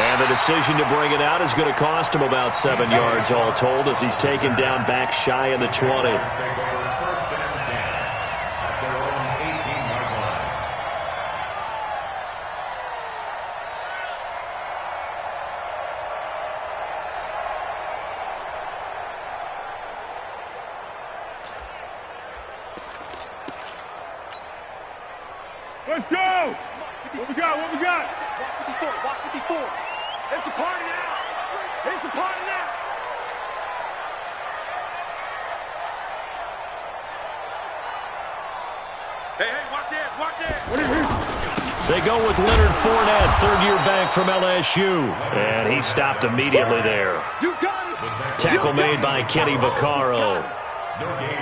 And the decision to bring it out is going to cost him about 7 yards all told as he's taken down back shy of the 20. Let's go! What we got? What we got? Walk 54. It's a party now. It's a party now. Hey, watch this. Watch this. They go with Leonard Fournette, third-year back from LSU. And he stopped immediately there. You got it. Tackle made by Kenny Vaccaro.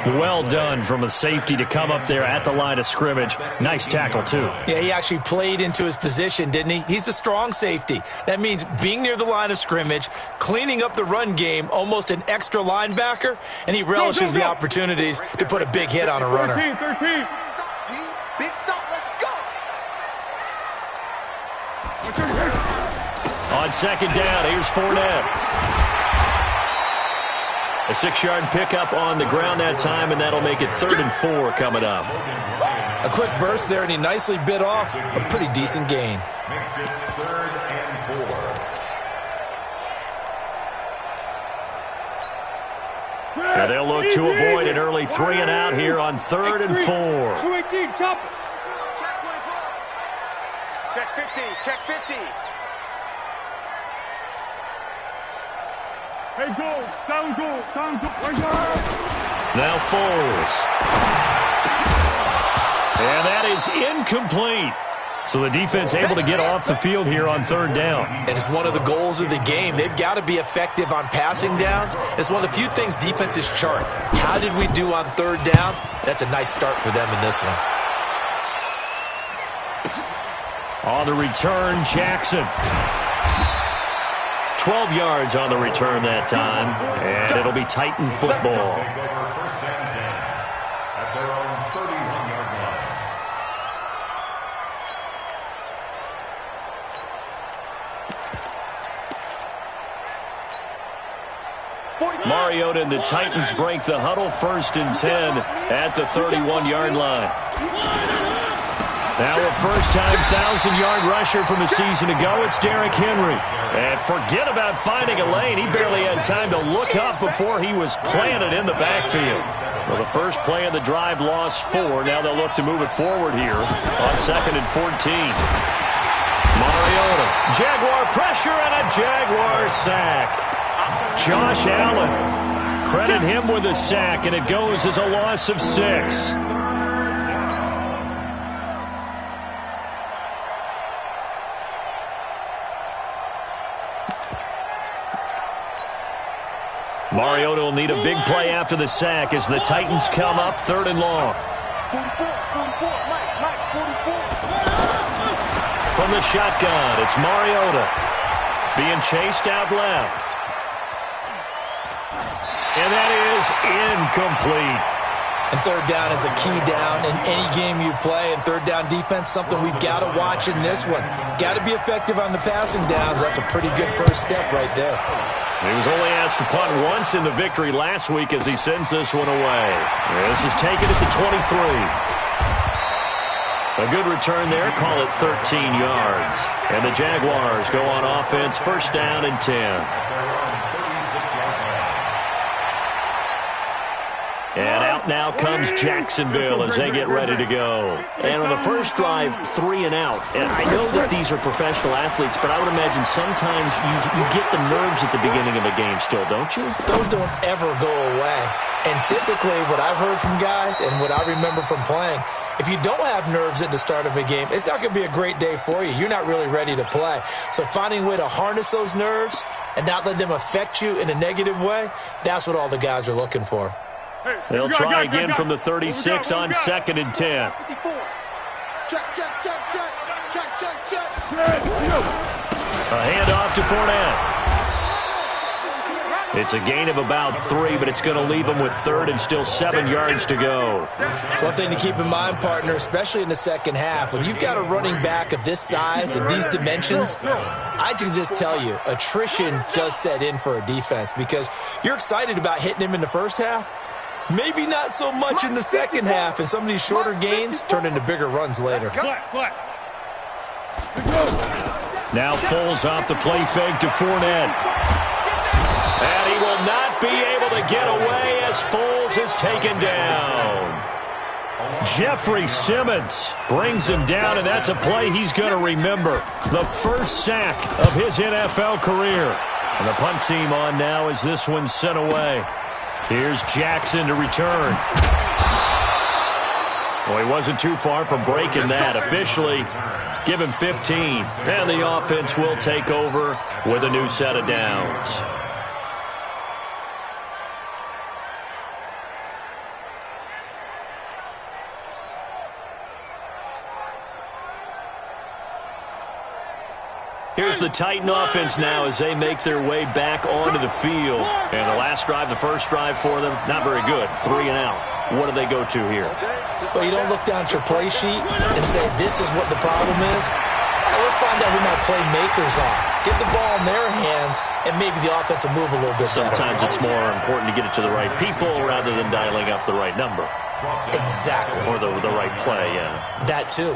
Well done from a safety to come up there at the line of scrimmage. Nice tackle, too. Yeah, he actually played into his position, didn't he? He's a strong safety. That means being near the line of scrimmage, cleaning up the run game, almost an extra linebacker, and he relishes the opportunities to put a big hit on a runner. 13. Big stop. Let's go. On second down, here's Fournette. A 6-yard pickup on the ground that time, and that'll make it 3rd and 4 coming up. A quick burst there, and he nicely bit off a pretty decent gain. Makes it 3rd and 4. And they'll look to avoid an early 3 and out here on 3rd and 4. 218, chop it. Check 50. Check 50. Hey, go. Down go. Right go. Now Foles. And that is incomplete. So the defense able to get off the field here on 3rd down. And it's one of the goals of the game. They've got to be effective on passing downs. It's one of the few things defenses chart. How did we do on 3rd down? That's a nice start for them in this one. On the return, Jackson. 12 yards on the return that time, and it'll be Titan football. They go for 1st and 10 at their own 31-yard line. Mariota and the Titans break the huddle, 1st and 10 at the 31-yard line. Now a first-time 1,000-yard rusher from a season ago, it's Derrick Henry. And forget about finding a lane. He barely had time to look up before he was planted in the backfield. Well, the first play of the drive lost 4. Now they'll look to move it forward here on 2nd and 14. Mariota, Jaguar pressure and a Jaguar sack. Josh Allen, credit him with a sack, and it goes as a loss of 6. Mariota will need a big play after the sack as the Titans come up 3rd and long. 44, Mike, 44. From the shotgun, it's Mariota being chased out left. And that is incomplete. And 3rd down is a key down in any game you play. And 3rd down defense, something we've got to watch in this one. Got to be effective on the passing downs. That's a pretty good first step right there. He was only asked to punt once in the victory last week as he sends this one away. This is taken at the 23. A good return there, call it 13 yards. And the Jaguars go on offense, 1st down and 10. And out now comes Jacksonville as they get ready to go. And on the first drive, 3 and out. And I know that these are professional athletes, but I would imagine sometimes you get the nerves at the beginning of a game still, don't you? Those don't ever go away. And typically what I've heard from guys and what I remember from playing, if you don't have nerves at the start of a game, it's not going to be a great day for you. You're not really ready to play. So finding a way to harness those nerves and not let them affect you in a negative way, that's what all the guys are looking for. They'll try again from the 36 on 2nd and 10. 54. Check. A handoff to Fournette. It's a gain of about 3, but it's going to leave them with third and still 7 yards to go. One thing to keep in mind, partner, especially in the second half, when you've got a running back of this size and these dimensions, I can just tell you, attrition does set in for a defense because you're excited about hitting him in the first half. Maybe not so much in the second half, and some of these shorter gains turn into bigger runs later. Now Foles off the play fake to Fournette. And he will not be able to get away as Foles is taken down. Jeffrey Simmons brings him down, and that's a play he's going to remember. The first sack of his NFL career. And the punt team on now as this one's sent away. Here's Jackson to return. Well, he wasn't too far from breaking that. Officially, give him 15. And the offense will take over with a new set of downs. Here's the Titan offense now as they make their way back onto the field. And the last drive, the first drive for them, not very good. 3 and out. What do they go to here? Well, you don't look down at your play sheet and say, this is what the problem is. Let's find out who my playmakers are. Get the ball in their hands, and maybe the offense will move a little bit better. Sometimes it's more important to get it to the right people rather than dialing up the right number. Exactly. Or the right play, yeah. That too.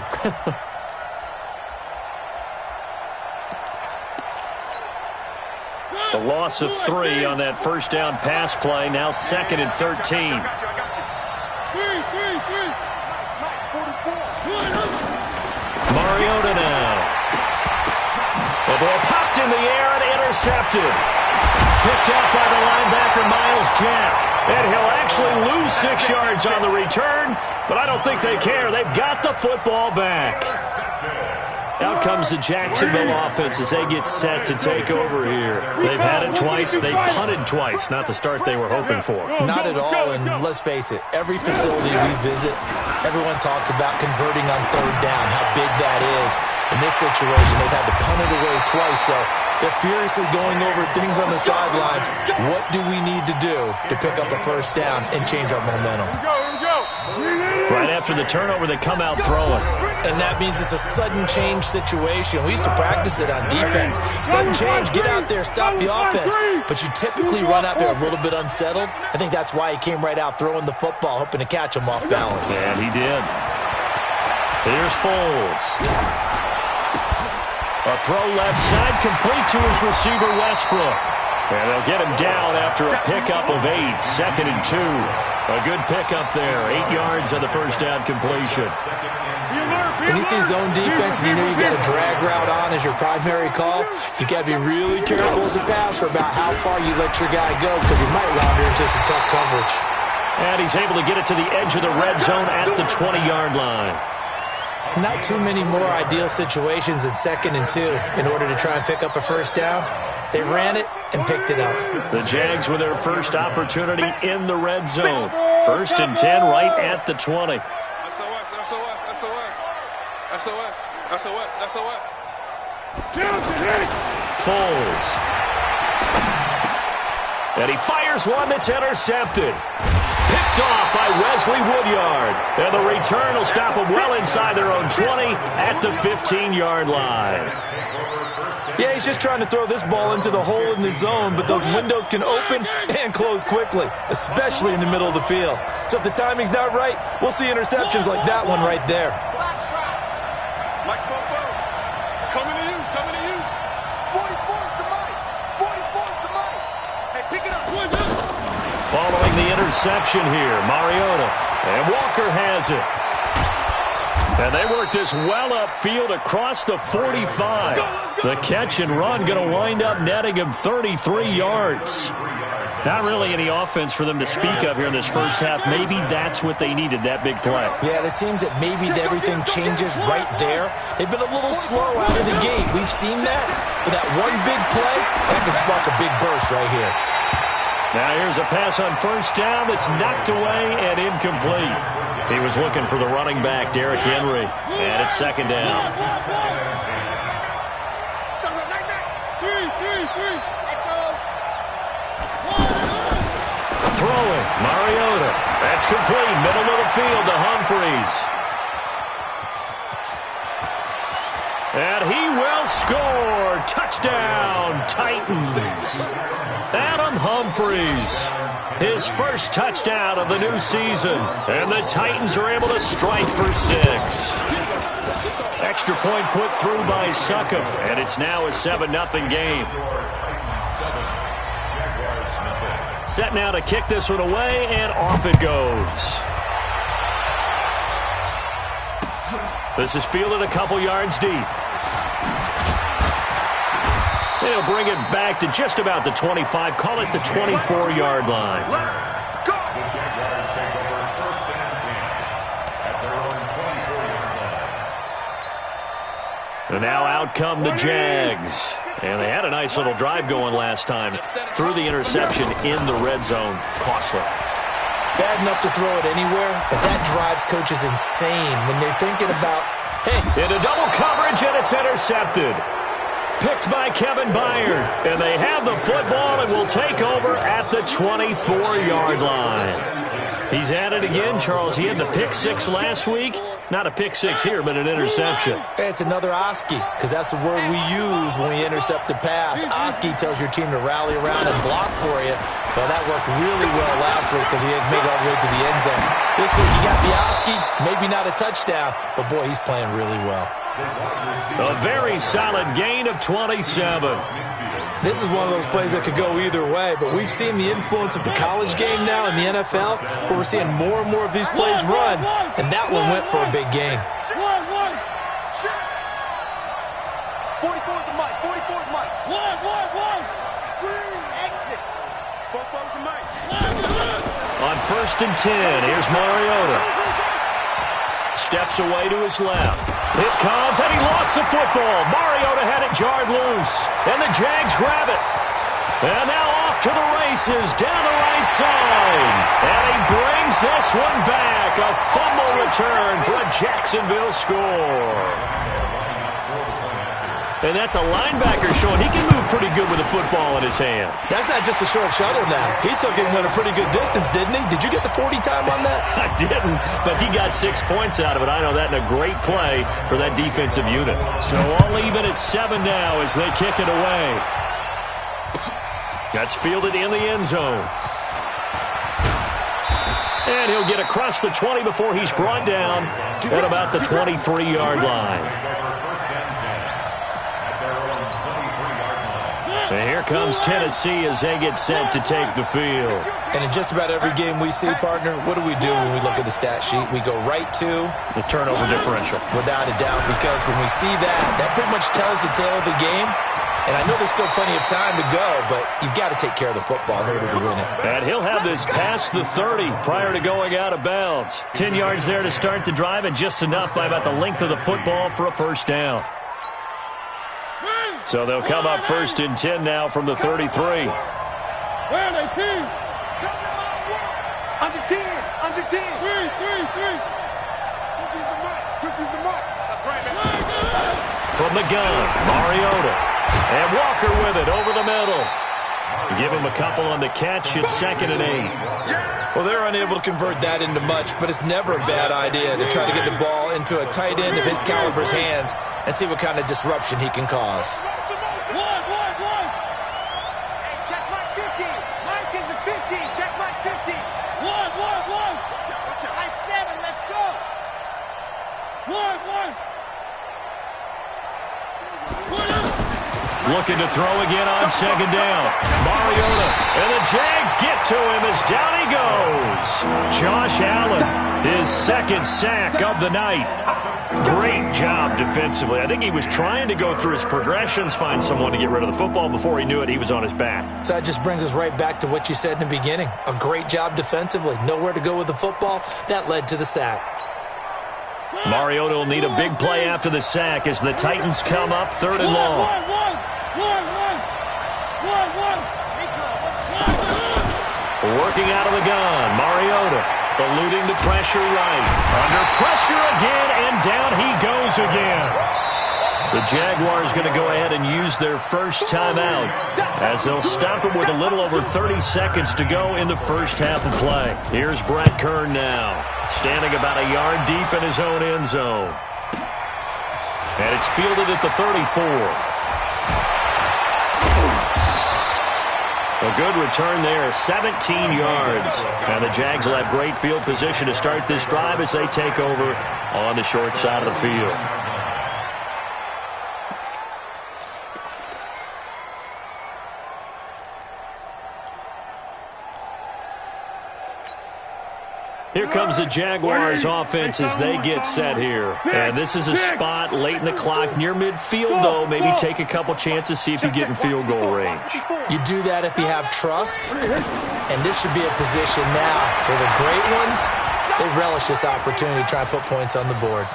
The loss of 3 on that first down pass play. Now 2nd and 13. Mariota now. The ball popped in the air and intercepted. Picked up by the linebacker Myles Jack. And he'll actually lose 6 yards on the return, but I don't think they care. They've got the football back. Out comes the Jacksonville offense as they get set to take over here. They've had it twice. They've punted twice. Not the start they were hoping for. Not at all, and let's face it, every facility we visit, everyone talks about converting on 3rd down, how big that is. In this situation, they've had to punt it away twice, so they're furiously going over things on the sidelines. What do we need to do to pick up a first down and change our momentum? Right after the turnover, they come out throwing. And that means it's a sudden change situation. We used to practice it on defense. Sudden change, get out there, stop the offense. But you typically run out there a little bit unsettled. I think that's why he came right out throwing the football, hoping to catch him off balance. And he did. Here's Foles. A throw left side, complete to his receiver, Westbrook. And they'll get him down after a pickup of 8, 2nd and 2. A good pickup there, 8 yards on the first down completion. When you see zone defense and you know you got a drag route on as your primary call, you got to be really careful as a passer about how far you let your guy go because he might wander into some tough coverage. And he's able to get it to the edge of the red zone at the 20-yard line. Not too many more ideal situations than 2nd and 2 in order to try and pick up a first down. They ran it and picked it up. The Jags with their first opportunity in the red zone. 1st and 10 right at the 20. Foles. And he fires one that's intercepted. Picked off by Wesley Woodyard. And the return will stop them well inside their own 20 at the 15-yard line. Yeah, he's just trying to throw this ball into the hole in the zone, but those windows can open and close quickly, especially in the middle of the field. So if the timing's not right, we'll see interceptions like that one right there. Coming to you. 44's to Mike. 44's to Mike. Hey, pick it up. Following the interception here, Mariota. And Walker has it. And they work this well upfield across the 45. The catch and run going to wind up netting him 33 yards. Not really any offense for them to speak of here in this first half. Maybe that's what they needed, that big play. Yeah, it seems that maybe everything changes right there. They've been a little slow out of the gate. We've seen that. But that one big play, that can spark a big burst right here. Now here's a pass on first down that's knocked away and incomplete. He was looking for the running back, Derrick Henry. And it's 2nd down. throwing. Mariota. That's complete. Middle of the field to Humphries. And he will score. Touchdown, Titans. Adam Humphries. His first touchdown of the new season. And the Titans are able to strike for 6. Extra point put through by Succop. And it's now a 7-0 game. Set now to kick this one away, and off it goes. This is fielded a couple yards deep. They'll bring it back to just about the 25. Call it the 24-yard line. And now out come the Jags. And they had a nice little drive going last time. Threw the interception in the red zone. Costly. Bad enough to throw it anywhere, but that drives coaches insane when they're thinking about, hey. Into double coverage, and it's intercepted. Picked by Kevin Byard. And they have the football and will take over at the 24-yard line. He's at it again, Charles. He had the pick 6 last week. Not a pick 6 here, but an interception. It's another Oski, because that's the word we use when we intercept a pass. Oski tells your team to rally around and block for you. Well, that worked really well last week because he had made it all the way to the end zone. This week he got the Oski, maybe not a touchdown, but boy, he's playing really well. A very solid gain of 27. This is one of those plays that could go either way, but we've seen the influence of the college game now in the NFL, where we're seeing more and more of these plays run, and that one went for a big gain. 44's the mic. 44's Mike. Exit. 44's the mic. On 1st and 10, here's Mariota. Steps away to his left. It comes, and he lost the football. Mariota had it jarred loose, and the Jags grab it. And now off to the races, down the right side. And he brings this one back. A fumble return for a Jacksonville score. And that's a linebacker showing he can move pretty good with a football in his hand. That's not just a short shuttle now. He took it and went a pretty good distance, didn't he? Did you get the 40 time on that? I didn't, but he got 6 points out of it. I know that in a great play for that defensive unit. So all even at 7 now as they kick it away. That's fielded in the end zone. And he'll get across the 20 before he's brought down at about the 23-yard line. And here comes Tennessee as they get set to take the field. And in just about every game we see, partner, what do we do when we look at the stat sheet? We go right to the turnover differential. Without a doubt, because when we see that pretty much tells the tale of the game. And I know there's still plenty of time to go, but you've got to take care of the football in order to win it. And he'll have this past the 30 prior to going out of bounds. 10 yards there to start the drive, and just enough by about the length of the football for a first down. So they'll come up 1st and 10 now from the 33. Where are they, team? Under 10. Under 10. 3. Switches the mic. That's right, man. From the gun, Mariota. And Walker with it over the middle. Give him a couple on the catch. It's 2nd and 8. Well, they're unable to convert that into much, but it's never a bad idea to try to get the ball into a tight end of his caliber's hands and see what kind of disruption he can cause. Hey, check Mike 15. Mike is a 15. Check Mike 15. I 7. Let's go. Looking to throw again on 2nd down. Mariota. And the Jags get to him as down he goes. Josh Allen, his 2nd sack of the night. Great job defensively. I think he was trying to go through his progressions, find someone to get rid of the football. Before he knew it, he was on his back. So that just brings us right back to what you said in the beginning. A great job defensively. Nowhere to go with the football. That led to the sack. Mariota will need a big play after the sack as the Titans come up 3rd and long. Working out of the gun, Mariota eluding the pressure right. Under pressure again, and down he goes again. The Jaguars going to go ahead and use their first timeout as they'll stop it with a little over 30 seconds to go in the first half of play. Here's Brett Kern now, standing about a yard deep in his own end zone. And it's fielded at the 34. A good return there, 17 yards. And the Jags will have great field position to start this drive as they take over on the short side of the field. Here comes the Jaguars offense as they get set here. And this is a spot late in the clock near midfield, though. Maybe take a couple chances, see if you get in field goal range. You do that if you have trust. And this should be a position now where the great ones, they relish this opportunity to try and put points on the board.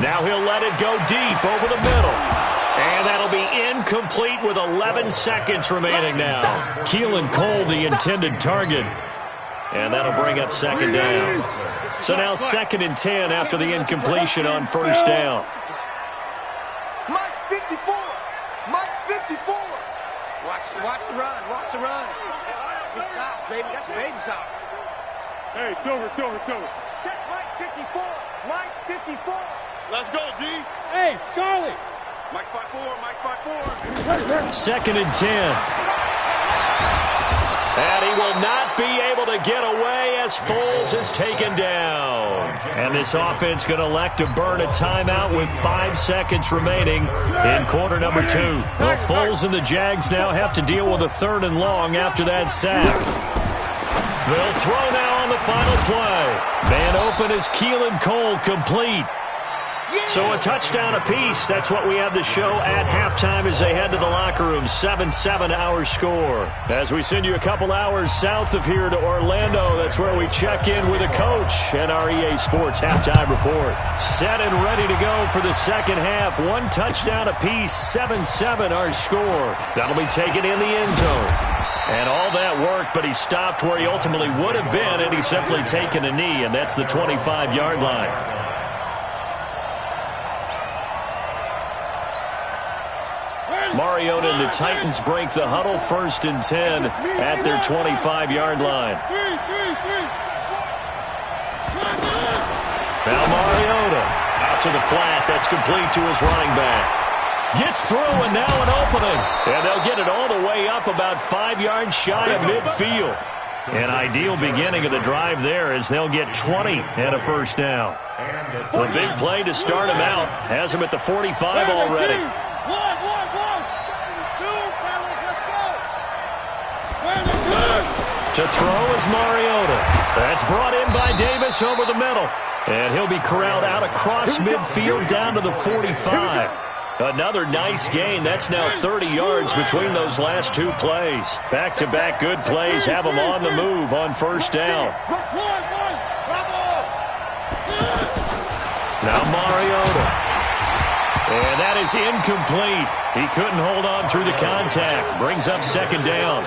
Now he'll let it go deep over the middle. And that'll be incomplete with 11 seconds remaining now. Keelan Cole, the intended target. And that'll bring up second down. So now 2nd and 10 after the incompletion on first down. Mike 54. Mike 54. Watch the run. Watch the run. It's south, baby. That's baby south. Hey, Silver. Check Mike 54. Mike 54. Let's go, D. Hey, Charlie. Mike 54. 2nd and 10. And he will not be able to get away as Foles is taken down. And this offense going to elect to burn a timeout with 5 seconds remaining in quarter number 2. Well, Foles and the Jags now have to deal with a 3rd and long after that sack. They'll throw now on the final play. Man open is Keelan Cole, complete. So a touchdown apiece. That's what we have to show at halftime as they head to the locker room. 7-7 our score. As we send you a couple hours south of here to Orlando, that's where we check in with a coach and our EA Sports halftime report. Set and ready to go for the second half. 1 touchdown apiece. 7-7 our score. That'll be taken in the end zone. And all that work, but he stopped where he ultimately would have been, and he's simply taken a knee, and that's the 25-yard line. Mariota and the Titans break the huddle, 1st and 10 at their 25-yard line. Now Mariota out to the flat. That's complete to his running back. Gets through and now an opening. And they'll get it all the way up about 5 yards shy of midfield. An ideal beginning of the drive there as they'll get 20 and a first down. A big play to start him out. Has him at the 45 already. To throw is Mariota. That's brought in by Davis over the middle. And he'll be corralled out across midfield down to the 45. Another nice gain. That's now 30 yards between those last 2 plays. Back-to-back good plays have them on the move on first down. Now Mariota. And that is incomplete. He couldn't hold on through the contact. Brings up second down.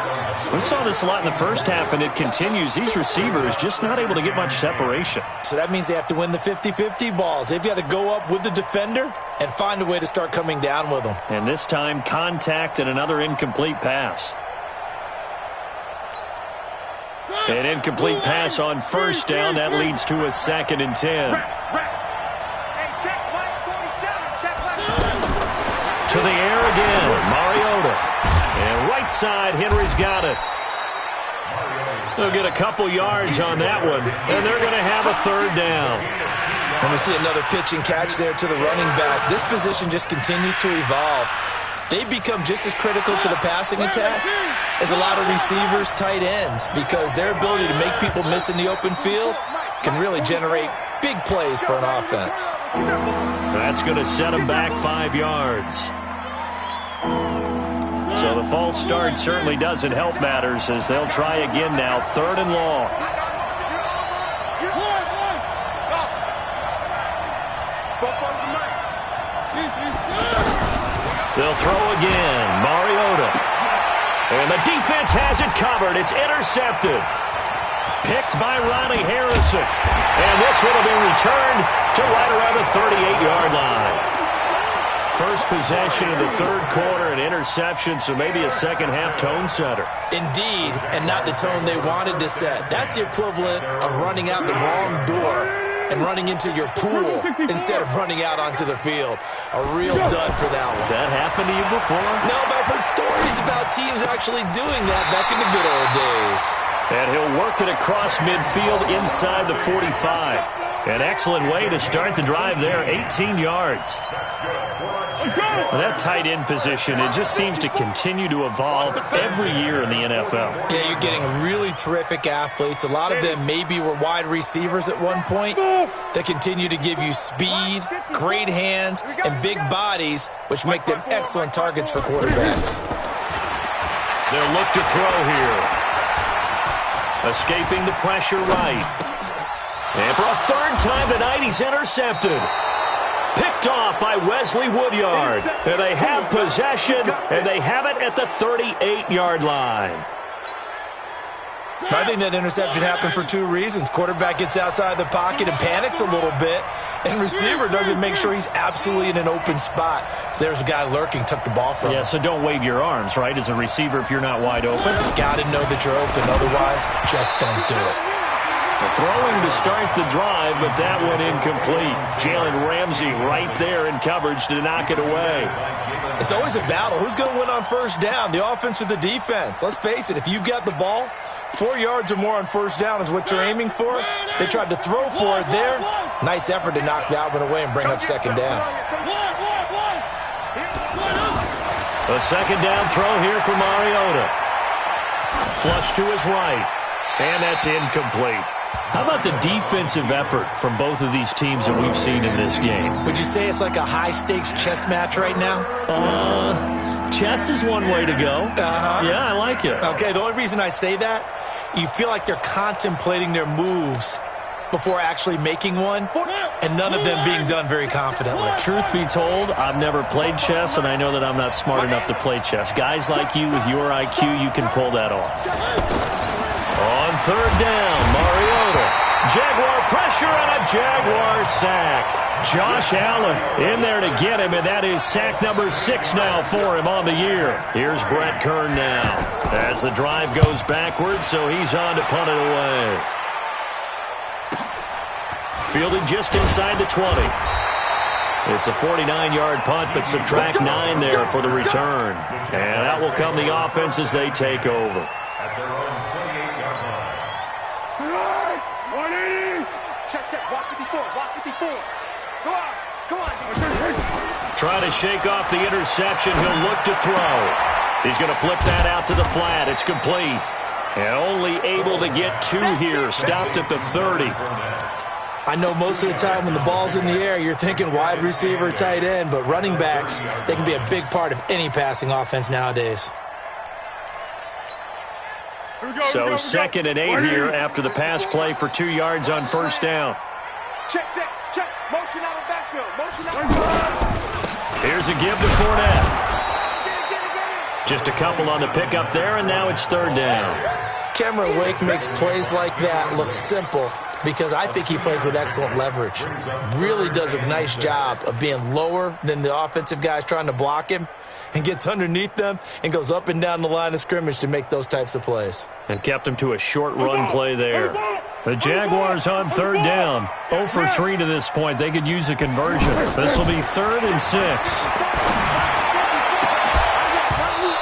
We saw this a lot in the first half, and it continues. These receivers just not able to get much separation. So that means they have to win the 50-50 balls. They've got to go up with the defender and find a way to start coming down with them. And this time, contact and another incomplete pass. An incomplete pass on first down. That leads to a 2nd and 10. To the air again, Mariota. And right side, Henry's got it. They'll get a couple yards on that one, and they're going to have a 3rd down. And we see another pitch and catch there to the running back. This position just continues to evolve. They become just as critical to the passing attack as a lot of receivers, tight ends, because their ability to make people miss in the open field can really generate big plays for an offense. That's going to set them back 5 yards. So the false start certainly doesn't help matters as they'll try again now. 3rd and long. They'll throw again. Mariota. And the defense has it covered. It's intercepted. Picked by Ronnie Harrison. And this one will be returned to right around the 38-yard line. first possession of the third quarter, an interception, so maybe a second-half tone setter. Indeed, and not the tone they wanted to set. That's the equivalent of running out the wrong door and running into your pool instead of running out onto the field. A real dud for that one. Has that happened to you before? No, but I've heard stories about teams actually doing that back in the good old days. And he'll work it across midfield inside the 45. An excellent way to start the drive there, 18 yards. Well, that tight end position, it just seems to continue to evolve every year in the NFL. Yeah, you're getting really terrific athletes. A lot of them maybe were wide receivers at one point that continue to give you speed, great hands, and big bodies, which make them excellent targets for quarterbacks. They'll look to throw here. Escaping the pressure right. And for a third time tonight, he's intercepted. Picked off by Wesley Woodyard. And they have possession, and they have it at the 38-yard line. I think that interception happened for two reasons. Quarterback gets outside the pocket and panics a little bit, and receiver doesn't make sure he's absolutely in an open spot. So there's a guy lurking, took the ball from him. Yeah, so don't wave your arms, right, as a receiver if you're not wide open. Got to know that you're open. Otherwise, just don't do it. Throwing to start the drive, but that one incomplete. Jalen Ramsey right there in coverage to knock it away. It's always a battle. Who's going to win on first down, the offense or the defense? Let's face it, if you've got the ball, 4 yards or more on first down is what you're aiming for. They tried to throw for it there. Nice effort to knock that one away and bring up second down. A second down throw here for Mariota. Flush to his right, and that's incomplete. How about the defensive effort from both of these teams that we've seen in this game? Would you say it's like a high-stakes chess match right now? Chess is one way to go. Yeah, I like it. Okay, the only reason I say that, you feel like they're contemplating their moves before actually making one, and none of them being done very confidently. Truth be told, I've never played chess, and I know that I'm not smart enough to play chess. Guys like you with your IQ, you can pull that off. On third down, Mariota. Jaguar pressure and a Jaguar sack. Josh Allen in there to get him, and that is sack number 6 now for him on the year. Here's Brett Kern now as the drive goes backwards, so he's on to punt it away. Fielded just inside the 20. It's a 49-yard punt, but subtract 9 there for the return. And that will come the offense as they take over. At their own 28-yard line. 180. Check. Walk 54. Walk 54. Go on. Come on. Trying to shake off the interception. He'll look to throw. He's going to flip that out to the flat. It's complete. And only able to get 2 here. Stopped at the 30. I know most of the time when the ball's in the air, you're thinking wide receiver, tight end, but running backs, they can be a big part of any passing offense nowadays. So 2nd and 8 here after the pass play for 2 yards on first down. Check. Motion out of backfield. Motion out of backfield. Here's a give to Fournette. Just a couple on the pickup there, and now it's 3rd down. Cameron Wake makes plays like that look simple because I think he plays with excellent leverage. Really does a nice job of being lower than the offensive guys trying to block him and gets underneath them and goes up and down the line of scrimmage to make those types of plays. And kept him to a short run play there. The Jaguars on 3rd down. 0 for 3 to this point. They could use a conversion. This will be 3rd and 6.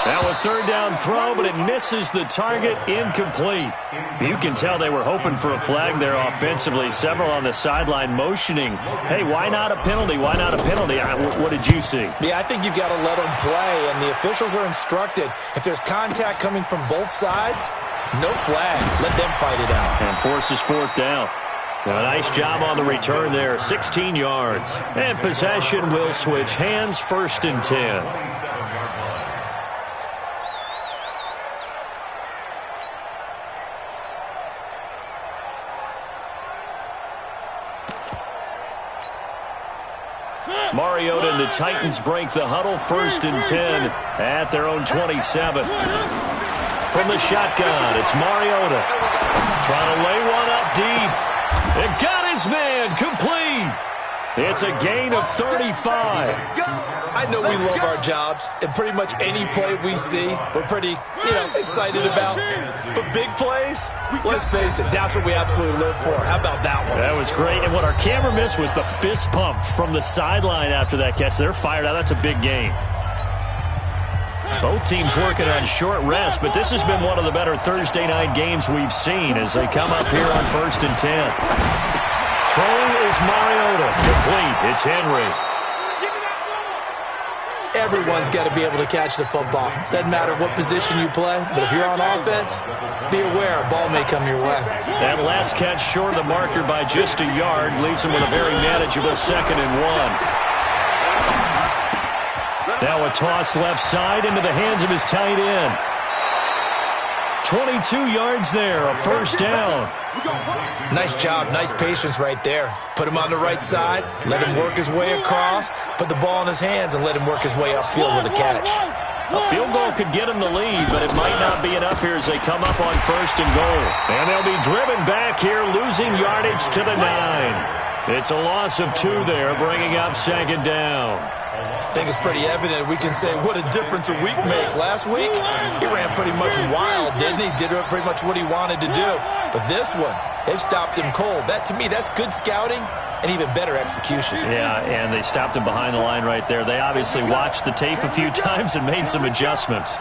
Now a 3rd down throw, but it misses the target, incomplete. You can tell they were hoping for a flag there offensively. Several on the sideline motioning. Hey, why not a penalty? Why not a penalty? What did you see? Yeah, I think you've got to let them play, and the officials are instructed. If there's contact coming from both sides, no flag. Let them fight it out. And forces 4th down. A nice job on the return there, 16 yards. And possession will switch hands, 1st and 10. Mariota and the Titans break the huddle, 1st and 10 at their own 27. From the shotgun, it's Mariota. Trying to lay one up deep. And got his man complete. It's a gain of 35. I know we love our jobs, and pretty much any play we see, we're pretty, excited about. But big plays, let's face it, that's what we absolutely live for. How about that one? That was great. And what our camera missed was the fist pump from the sideline after that catch. They're fired out. That's a big gain. Both teams working on short rest, but this has been one of the better Thursday night games we've seen as they come up here on 1st and 10. Throwing is Mariota. Complete. It's Henry. Everyone's got to be able to catch the football. Doesn't matter what position you play, but if you're on offense, be aware a ball may come your way. That last catch short of the marker by just a yard leaves him with a very manageable 2nd and 1. Now a toss left side into the hands of his tight end. 22 yards there, a 1st down. Nice job, nice patience right there. Put him on the right side, let him work his way across, put the ball in his hands, and let him work his way upfield with a catch. A field goal could get him the lead, but it might not be enough here as they come up on 1st and goal. And they'll be driven back here, losing yardage to the 9. It's a loss of 2 there, bringing up 2nd down. I think it's pretty evident. We can say what a difference a week makes. Last week, he ran pretty much wild, didn't he? Did pretty much what he wanted to do. But this one, they've stopped him cold. That, to me, that's good scouting and even better execution. Yeah, and they stopped him behind the line right there. They obviously watched the tape a few times and made some adjustments.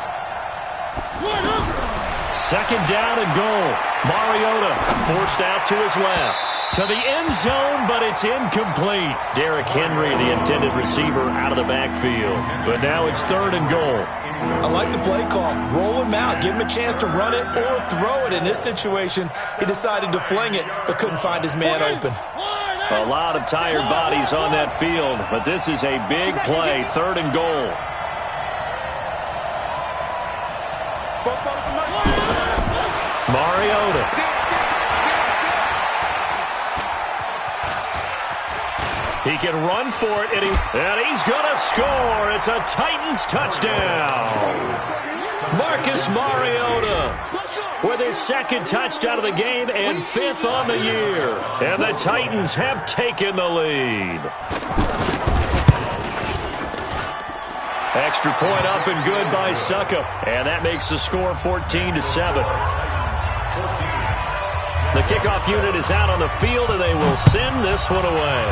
2nd down and goal. Mariota forced out to his left. To the end zone, but it's incomplete. Derrick Henry, the intended receiver, out of the backfield. But now it's 3rd and goal. I like the play call. Roll him out. Give him a chance to run it or throw it. In this situation, he decided to fling it, but couldn't find his man open. A lot of tired bodies on that field, but this is a big play. 3rd and goal. Mariota. He can run for it, and he's going to score. It's a Titans touchdown. Marcus Mariota with his 2nd touchdown of the game and 5th on the year. And the Titans have taken the lead. Extra point up and good by Succop. And that makes the score 14-7. The kickoff unit is out on the field, and they will send this one away.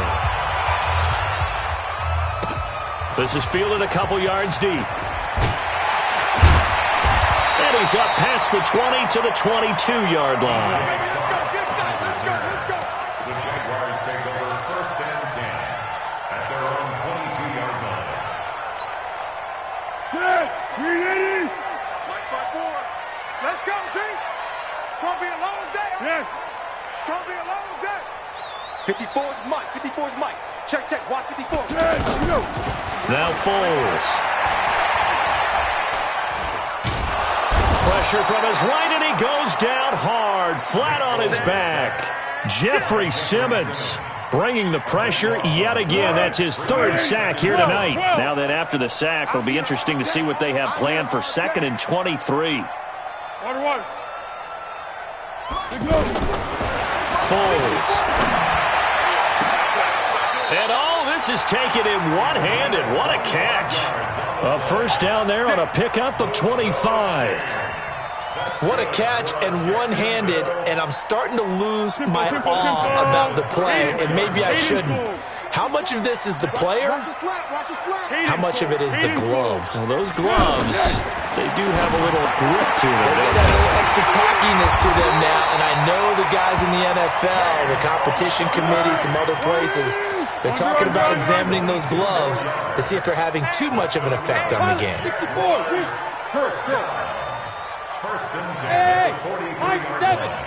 This is fielded a couple yards deep. And he's up past the 20 to the 22-yard line. The Jaguars take over 1st and 10 at their own 22-yard line. Set. Ready. Mike by 4. Let's go, team. It's going to be a long day. Yes. It's going to be a long day. 54 is Mike. 54 is Mike. Check. Watch 54. Yes. Go. Now Foles. Pressure from his right, and he goes down hard, flat on his back. Jeffrey Simmons bringing the pressure yet again. That's his 3rd sack here tonight. Now then, after the sack, it'll be interesting to see what they have planned for 2nd and 23. Water. Let's go. Foles. And this is taken in one-handed. What a catch. A 1st down there on a pickup of 25. What a catch and one-handed, and I'm starting to lose my awe about the play, and maybe I shouldn't. How much of this is the player? How much of it is the glove? Well, those gloves, they do have a little grip to them. They got a little extra tackiness to them now, and I know the guys in the NFL, the competition committee, some other places, they're talking about examining those gloves to see if they're having too much of an effect on the game. 1st and 10 at the 43-yard line.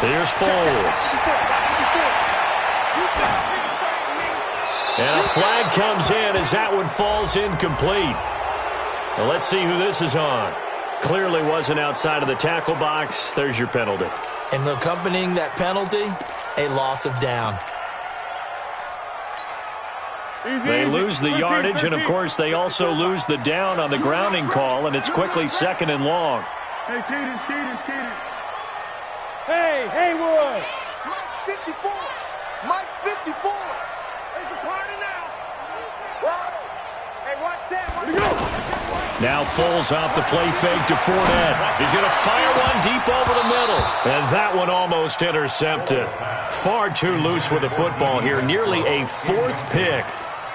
Here's Foles. And a flag comes in as that one falls incomplete. Now let's see who this is on. Clearly wasn't outside of the tackle box. There's your penalty. And accompanying that penalty, a loss of down. They lose the yardage, and, of course, they also lose the down on the grounding call, and it's quickly 2nd and long. Hey, Keaton. Hey, Haywood. 54. Mike 54. It's a party now. Hey, watch that. Now Foles off the play fake to Fournette. He's going to fire one deep over the middle. And that one almost intercepted. Far too loose with the football here. Nearly a fourth pick.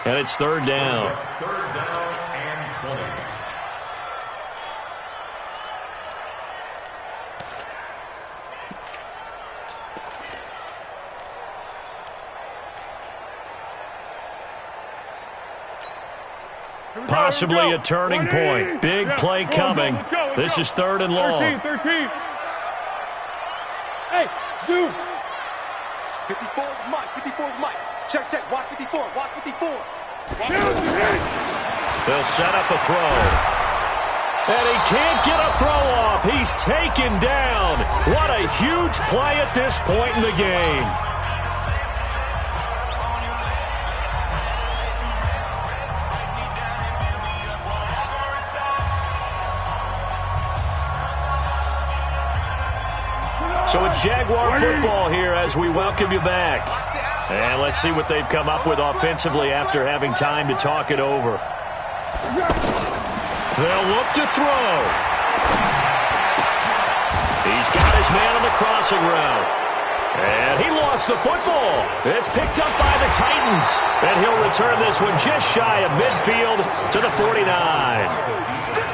And it's third down. Third down and 20. Possibly a turning point. Big play coming. This is third and long. 13. Hey, zoom. 54 is Mike. 54 is Mike. Check. Watch 54. Watch 54. They'll set up a throw. And he can't get a throw off. He's taken down. What a huge play at this point in the game. So it's Jaguar football here as we welcome you back. And let's see what they've come up with offensively after having time to talk it over. They'll look to throw. He's got his man on the crossing route. And he lost the football. It's picked up by the Titans. And he'll return this one just shy of midfield to the 49.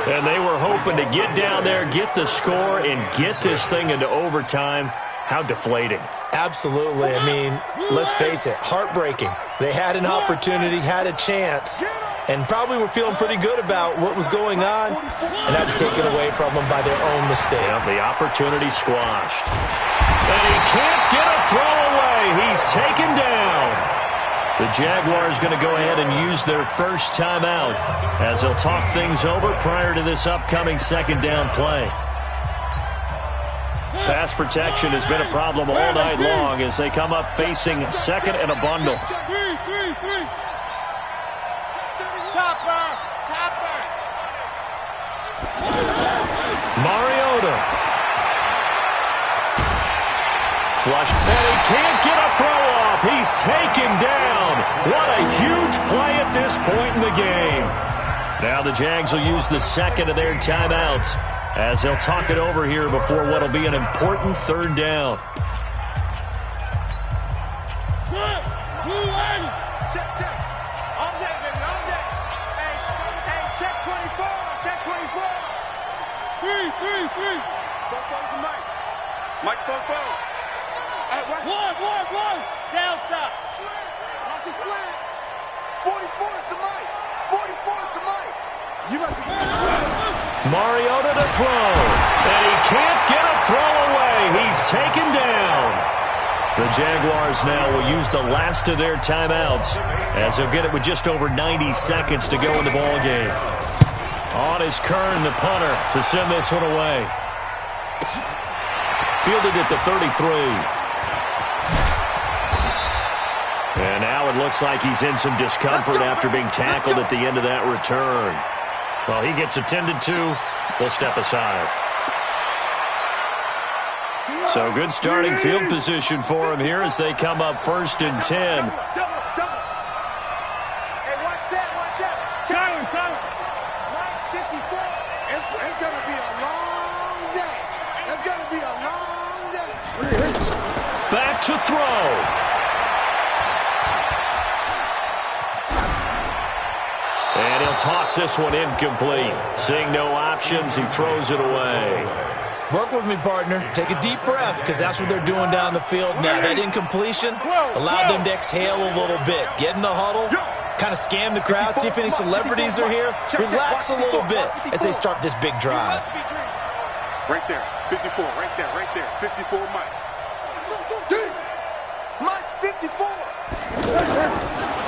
And they were hoping to get down there, get the score, and get this thing into overtime. How deflating. Absolutely. I mean, let's face it, heartbreaking. They had an opportunity, had a chance, and probably were feeling pretty good about what was going on, and that was taken away from them by their own mistake. Yeah, the opportunity squashed. And he can't get a throw away. He's taken down. The Jaguars going to go ahead and use their first timeout as they'll talk things over prior to this upcoming second down play. Pass protection has been a problem all night long as they come up facing second and a bundle. Mariota. Flush. And he can't get a throw off. He's taken down. What a huge play at this point in the game. Now the Jags will use the second of their timeouts as they'll talk it over here before what will be an important third down. Check. All day, baby, all day. Hey, check 24. Check 24. 3. Both to Mike. Mike's 4. Hey, watch. One. Delta. Watch his slant. 44 is the Mike. 44 is the Mike. You must be. Mariota to throw. And he can't get a throw away. He's taken down. The Jaguars now will use the last of their timeouts as they'll get it with just over 90 seconds to go in the ballgame. On is Kern, the punter, to send this one away. Fielded at the 33. And now it looks like he's in some discomfort after being tackled at the end of that return. Well, he gets attended to. We'll step aside. So good starting field position for him here as they come up 1st and 10. Double. Hey, watch that. Silence. Mike 54. It's going to be a long day. It's going to be a long day. Back to throw. And he'll toss this one incomplete. Seeing no options, he throws it away. Work with me, partner. Take a deep breath, because that's what they're doing down the field now. That incompletion allowed them to exhale a little bit. Get in the huddle, kind of scan the crowd, see if any celebrities are here. Relax a little bit as they start this big drive. Right there. 54. Right there. 54 Mike. Mike's 54.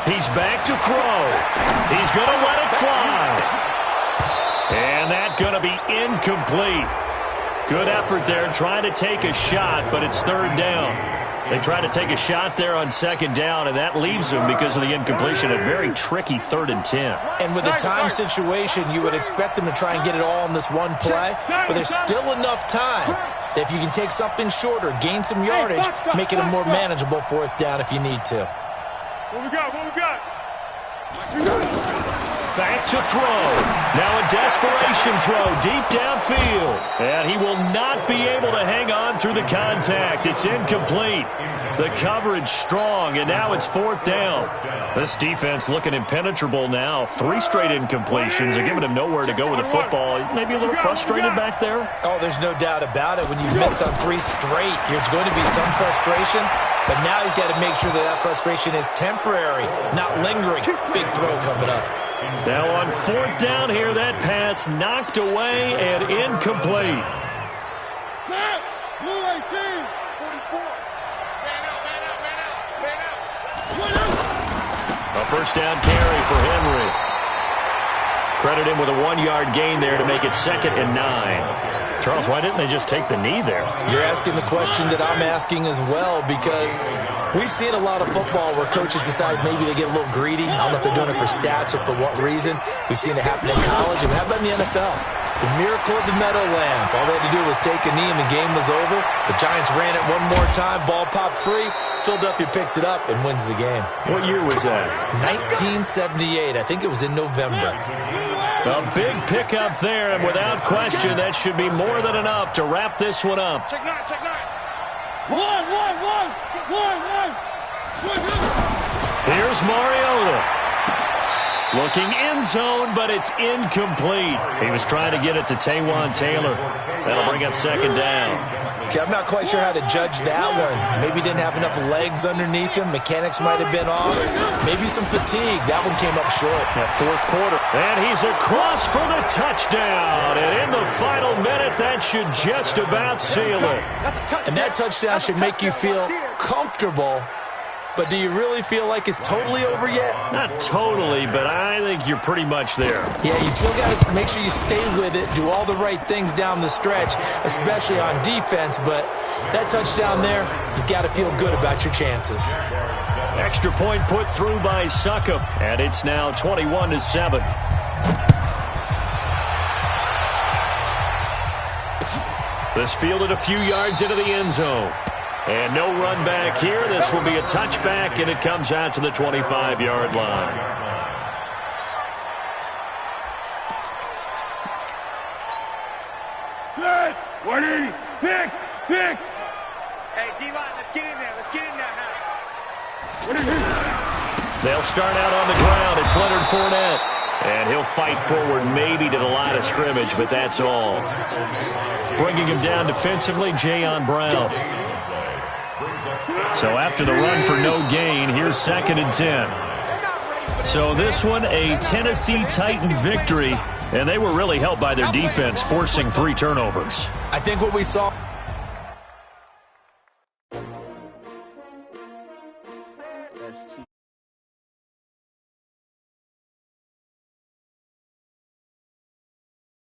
He's back to throw. He's going to let it fly. And that's going to be incomplete. Good effort there trying to take a shot, but it's third down. They try to take a shot there on second down, and that leaves them, because of the incompletion, a very tricky 3rd and 10. And with the time situation, you would expect them to try and get it all in this one play, but there's still enough time If you can take something shorter, gain some yardage, make it a more manageable fourth down if you need to. What we got? What we got? Back to throw. Now a desperation throw deep downfield. And he will not be able to hang on through the contact. It's incomplete. The coverage strong, and now it's fourth down. This defense looking impenetrable now. 3 straight incompletions. They're giving him nowhere to go with the football. Maybe a little frustrated back there? Oh, there's no doubt about it. When you've missed on 3 straight, there's going to be some frustration. But now he's got to make sure that frustration is temporary, not lingering. Big throw coming up. Now on fourth down here, that pass knocked away and incomplete. Blue 18. 44. Man out. A first down carry for Henry. Credit him with a 1-yard gain there to make it 2nd and 9. Charles, why didn't they just take the knee there? You're asking the question that I'm asking as well, because we've seen a lot of football where coaches decide maybe they get a little greedy. I don't know if they're doing it for stats or for what reason. We've seen it happen in college, and how about in the NFL? The miracle of the Meadowlands. All they had to do was take a knee and the game was over. The Giants ran it one more time. Ball popped free. Philadelphia picks it up and wins the game. What year was that? 1978. I think it was in November. A big pickup there, and without question, that should be more than enough to wrap this one up. Check 9. One. Here's Mariota. Looking end zone, but it's incomplete. He was trying to get it to Taywan Taylor. That'll bring up 2nd down. Okay, I'm not quite sure how to judge that one. Maybe didn't have enough legs underneath him. Mechanics might have been off. Maybe some fatigue. That one came up short. That fourth quarter. And he's across for the touchdown. And in the final minute, that should just about seal it. And that touchdown should make you feel comfortable. But do you really feel like it's totally over yet? Not totally, but I think you're pretty much there. Yeah, you still got to make sure you stay with it, do all the right things down the stretch, especially on defense. But that touchdown there, you've got to feel good about your chances. Extra point put through by Succop, and it's now 21-7. This fielded a few yards into the end zone. And no run back here. This will be a touchback, and it comes out to the 25-yard line. Set. 180. Pick. Hey, D-line, let's get in there. Let's get in there now. They'll start out on the ground. It's Leonard Fournette. And he'll fight forward maybe to the line of scrimmage, but that's all. Bringing him down defensively, Jayon Brown. So after the run for no gain, here's 2nd and 10. So this one, a Tennessee Titan victory, and they were really helped by their defense, forcing 3 turnovers. I think what we saw